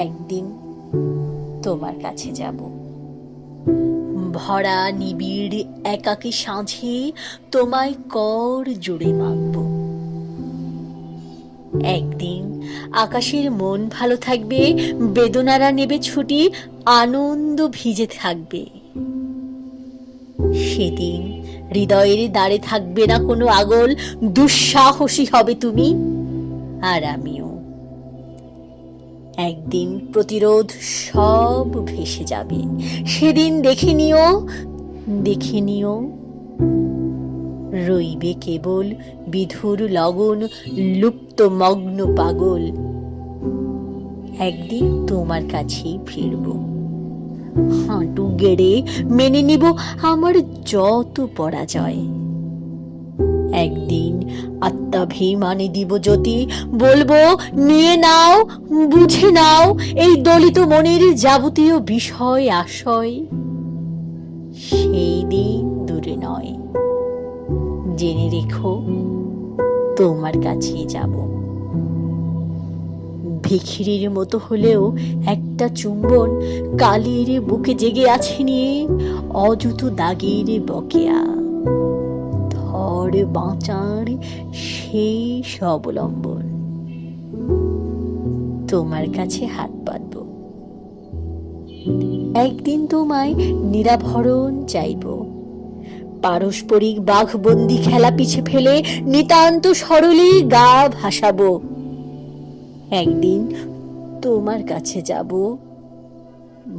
একদিন তোমার কাছে যাব, ভরা নিবিড় একাকী সাঁঝে তোমায় কর জুড়ে মাখব। একদিন আকাশের মন ভালো থাকবে, বেদনারা নেবে ছুটি, আনন্দ ভিজে থাকবে। সেদিন হৃদয়ের দ্বারে থাকবে না কোনো আগল, দুঃসাহসী হবে তুমি আর আমিও। একদিন প্রতিরোধ সব ভেসে যাবে, সেদিন দেখে নিও রইবে কেবল বিধুর লগন, লুপ্ত মগ্ন পাগল। একদিন তোমার কাছেই ফিরব, হাঁটু গেড়ে মেনে নিব আমার যত পরাজয়। একদিন আত্মাভিমানে দিব জ্যোতি, বলবো নিয়ে নাও, বুঝে নাও এই দলিত মনের যাবতীয় বিষয় আশয়। সেই দিন দূরে নয়, জেনে রেখো তোমার কাছেই যাব। ভিখিরির মতো হলেও একটা চুম্বন কালির বুকে জেগে আছে নিয়ে, অযুত দাগের বকেয়া ধর বাঁচার শেষ অবলম্বন। তোমার কাছে হাত বাঁধব, একদিন তোমায় নিরাভরণ চাইব, পারস্পরিক বাঘবন্দি খেলা পিছে ফেলে নিতান্ত সরলে গা ভাসাবো। একদিন তোমার কাছে যাব,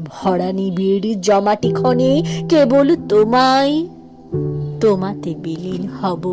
ভরা নিবিড় জমাটি ক্ষণে কেবল তোমাতে বিলীন হব।